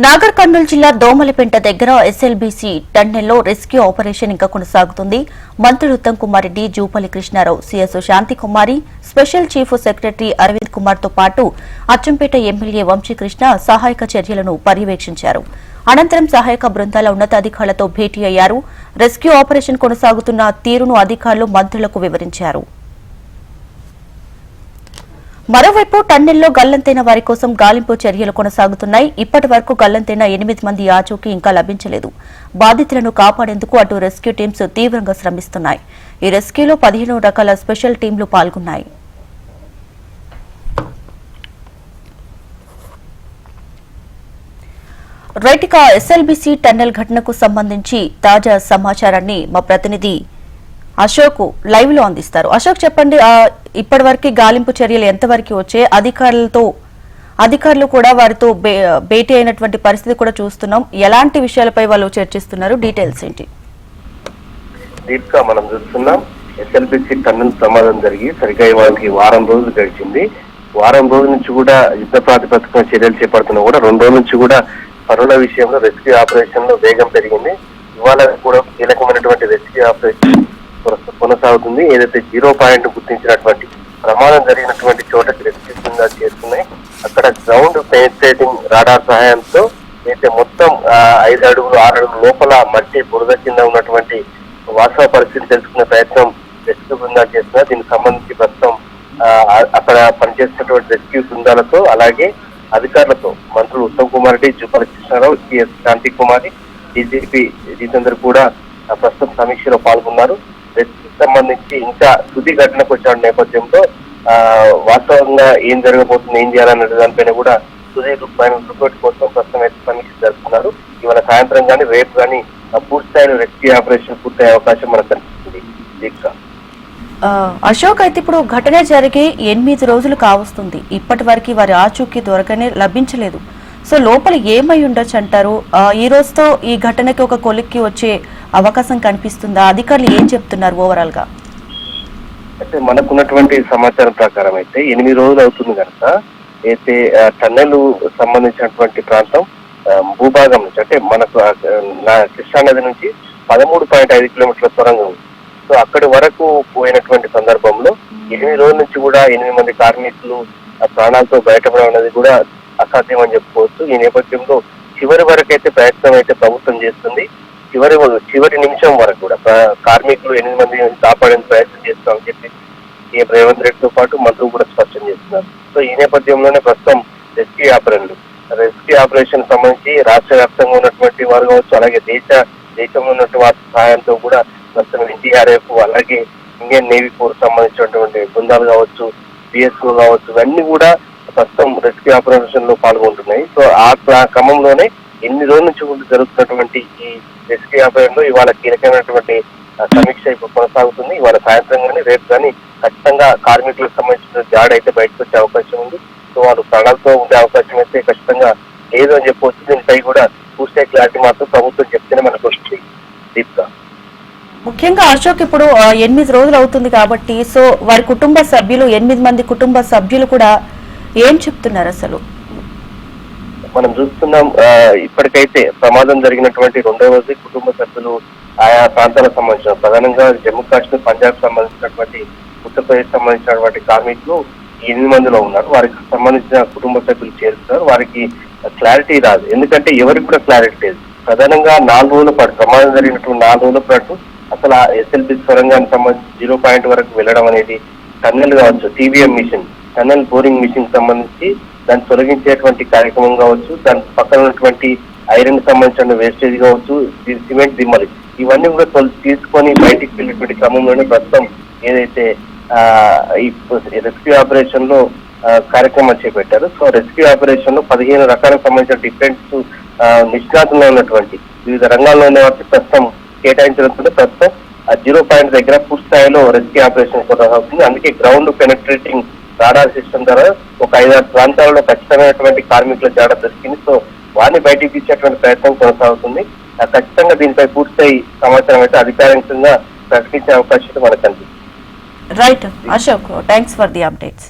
నాగర్ కర్నూలు జిల్లా దోమలపెంట దగ్గర SLBC టన్నెల్లో rescue operation ఇంకా కొనసాగుతుంది. మంత్రులు Uttam Kumar Reddy, Jupally Krishna Rao, CS Shanti Kumari, special chief secretary Aravind Kumar తో పాటు అచ్చంపేట ఎమ్మెల్యే వంశీకృష్ణ సహాయక చర్యలను పర్యవేక్షించారు. అనంతరం సహాయక బృందాల ఉన్నతాధికారులతో భేటీ అయ్యారు. రెస్క్యూ ఆపరేషన్ కొనసాగుతున్న తీరును అధికారులు మంత్రులకు వివరించారు. మరోవైపు టన్నెల్లో గల్లంతైన వారి కోసం గాలింపు చర్యలు కొనసాగుతున్నాయి. ఇప్పటి వరకు గల్లంతైన 8 మంది ఆచూకీ ఇంకా లభించలేదు. బాధితులను కాపాడేందుకు అటు రెస్క్యూ టీమ్స్ తీవ్రంగా శ్రమిస్తున్నాయి. ఈ రెస్క్యూలో 15 రకాల స్పెషల్ టీంలు పాల్గొన్నాయి. రైట్గా ఎస్ఎల్బీసీ టన్నెల్ ఘటనకు సంబంధించి తాజా సమాచారాన్ని మా ప్రతినిధి అశోక్ లైవ్ లో అందిస్తారు. అశోక్, చెప్పండి, ఇప్పటి వరకు గాలింపు చర్యలు ఎంతవరకు వచ్చాయి? అధికారులు కూడా వారితో భేటీ అయినటువంటి పరిస్థితి కూడా చూస్తున్నాం. ఎలాంటి విషయాలపై వాళ్ళు చర్చిస్తున్నారు? డీటెయిల్స్ ఏంటి? దీప్గా మనం చూస్తున్నాం, ఎస్ఎల్బీసీ టన్నెల్ ప్రమాదం జరిగి సరిగ్గా వాళ్ళకి వారం రోజులు గడిచింది. వారం రోజుల నుంచి కూడా యుద్ధ ప్రాతిపదికన చర్యలు చేపడుతున్నా కూడా 2 రోజుల నుంచి కూడా పనుల విషయంలో రెస్క్యూ ఆపరేషన్ లో వేగం పెరిగింది. ఇవాళ కూడా కీలకమైనటువంటి రెస్క్యూ ఆపరేషన్ కొనసాగుతుంది. ఏదైతే 0 పాయింట్ గుర్తించినటువంటి ప్రమాదం జరిగినటువంటి చోటకి రెస్క్యూ బృందాలు చేస్తున్నాయి. అక్కడ గ్రౌండ్ పెనిట్రేటింగ్ రాడార్ సహాయంతో అయితే మొత్తం 5 అడుగులు 6 అడుగుల లోపల మట్టి బురద కింద ఉన్నటువంటి వాస్తవ పరిస్థితి తెలుసుకునే ప్రయత్నం రెస్క్యూ బృందాలు చేస్తున్నారు. దీనికి సంబంధించి ప్రస్తుతం అక్కడ పనిచేస్తున్నటువంటి రెస్క్యూ బృందాలతో అలాగే అధికారులతో మంత్రులు ఉత్తమ్ కుమార్ రెడ్డి, జూపల్లి కృష్ణారావు, సీఎస్ శాంతికుమారి, డీజీపీ జితేందర్ కూడా ప్రస్తుతం సమీక్షలో పాల్గొన్నారు. రెస్క్యూకి సంబంధించి ఇంకా తుది ఘటనకు వచ్చిన నేపథ్యంలో వాస్తవంగా ఏం జరగబోతుంది, ఏం చేయాలనే దానిపైన కూడా తుది రిపోర్ట్ కోసం ప్రస్తుతం అయితే సమీక్ష జరుపుతున్నారు. ఇవాళ సాయంత్రం కానీ రేపు కానీ పూర్తి స్థాయిలో రెస్క్యూ ఆపరేషన్ పూర్తయ్యే అవకాశం మనకు కనిపిస్తుంది. దీక్ష అశోక్, అయితే ఇప్పుడు ఘటన జరిగి 8 రోజులు కావస్తుంది. ఇప్పటి వరకు వారి ఆచూకీ దొరకనే లభించలేదు. సో లోపల ఏమై ఉండొచ్చు అంటారు? ఈ రోజుతో ఈ ఘటనకి ఒక కొలిక్కి వచ్చే అవకాశం కనిపిస్తుందా? అధికారులు ఏం చెప్తున్నారు ఓవరాల్ గా? అయితే మనకున్నటువంటి సమాచారం ప్రకారం అయితే 8 రోజులు అవుతుంది కనుక అయితే టన్నెల్ సంబంధించినటువంటి ప్రాంతం భూభాగం నుంచి అంటే మనకు కృష్ణానది నుంచి 13.5 కిలోమీటర్ల సొరంగం. సో అక్కడి వరకు పోయినటువంటి సందర్భంలో 8 రోజుల నుంచి కూడా 8 మంది కార్మికులు ప్రాణాలతో బయటపడడం అనేది కూడా అసాధ్యం అని చెప్పుకోవచ్చు. ఈ నేపథ్యంలో చివరి వరకు అయితే ప్రయత్నం అయితే ప్రభుత్వం చేస్తుంది. చివరి నిమిషం వరకు కూడా కార్మికులు 8 మంది కాపాడేందుకు ప్రయత్నం చేస్తామని చెప్పి సీఎం రేవంత్ రెడ్డితో పాటు మంత్రులు కూడా స్పష్టం చేస్తున్నారు. సో ఈ నేపథ్యంలోనే ప్రస్తుతం రెస్క్యూ ఆపరేషన్ సంబంధించి రాష్ట్ర వ్యాప్తంగా ఉన్నటువంటి వారు కావచ్చు, అలాగే దేశంలో ఉన్నటువంటి వారి సహాయంతో కూడా ప్రస్తుతం ఎన్డీఆర్ఎఫ్ అలాగే ఇండియన్ నేవీ ఫోర్స్ సంబంధించినటువంటి బృందాలు కావచ్చు, బిఎస్ఓ కావచ్చు, ఇవన్నీ కూడా ప్రస్తుతం రెస్క్యూ ఆపరేషన్ లో పాల్గొంటున్నాయి. సో ఆ క్రమంలోనే 8 రోజుల నుంచి జరుగుతున్నటువంటి ఈ రెస్క్యూ ఆపరేషన్ లో ఇవాళ కీలకమైనటువంటి సమీక్ష ఇప్పుడు కొనసాగుతుంది. ఇవాళ సాయంత్రం కానీ రేపు కానీ ఖచ్చితంగా కార్మికులకు సంబంధించిన జాడ అయితే బయటకు వచ్చే అవకాశం ఉంది. సో వారు ప్రాణాలతో ఉండే అవకాశం అయితే ఖచ్చితంగా లేదు అని చెప్పవచ్చు. దీనిపై కూడా పూర్తి క్లారిటీ మాత్రం ప్రభుత్వం చెప్తేనే మనకు వస్తుంది. దీప్గా ముఖ్యంగా అశోక్, ఇప్పుడు 8 రోజులు అవుతుంది కాబట్టి సో వారి కుటుంబ సభ్యులు 8 మంది కుటుంబ సభ్యులు కూడా ఏం చెప్తున్నారు? అసలు మనం చూస్తున్నాం, ఇప్పటికైతే ప్రమాదం జరిగినటువంటి 2వ రోజు కుటుంబ సభ్యులు ఆయా ప్రాంతాలకు సంబంధించిన ప్రధానంగా జమ్మూ కాశ్మీర్, పంజాబ్ సంబంధించినటువంటి ఉత్తరప్రదేశ్ సంబంధించినటువంటి కార్మికులు 8 మందిలో ఉన్నారు. వారికి సంబంధించిన కుటుంబ సభ్యులు చేరుతున్నారు. వారికి క్లారిటీ రాదు, ఎందుకంటే ఎవరికి కూడా క్లారిటీ లేదు. ప్రధానంగా 4 రోజుల పాటు ప్రమాదం జరిగినటువంటి 4 రోజుల పాటు అసలు ఆ ఎస్ఎల్బీ సొరంగానికి సంబంధించి 0 పాయింట్ వరకు వెళ్ళడం అనేది టన్నెల్ కావచ్చు, TVM machine, tunnel boring machine సంబంధించి దాన్ని తొలగించేటువంటి కార్యక్రమం కావచ్చు, దాని పక్కన ఉన్నటువంటి ఐరన్ సంబంధించిన వేస్టేజ్ కావచ్చు, సిమెంట్ దిమ్మలు, ఇవన్నీ కూడా తీసుకొని బయటికి వెళ్ళేటువంటి క్రమంలోనే ప్రస్తుతం ఏదైతే ఈ రెస్క్యూ ఆపరేషన్ లో కార్యక్రమాలు చేపట్టారు. సో రెస్క్యూ ఆపరేషన్ లో 15 రకాలకు సంబంధించిన డిఫెన్స్ నిష్ణాతుల్లో ఉన్నటువంటి వివిధ రంగాల్లో ఉన్న వారికి ప్రస్తుతం కేటాయించడంతో ప్రస్తుతం 0 పాయింట్ దగ్గర పూర్తి స్థాయిలో రెస్క్యూ ఆపరేషన్ కొనసాగుతుంది. అందుకే గ్రౌండ్ పెనిట్రేటింగ్ రాడార్ సిస్టమ్ ద్వారా ఒక 5-6 ప్రాంతాలలో ఖచ్చితమైనటువంటి కార్మికుల జాడ దొరికింది. సో వారిని బయటికి తీసేటువంటి ప్రయత్నం కొనసాగుతుంది. ఖచ్చితంగా దీనిపై పూర్తి సమాచారం అయితే అధికారికంగా ప్రకటించే అవకాశం మనకు కనిపిస్తుంది. Right Ashok, thanks for the updates.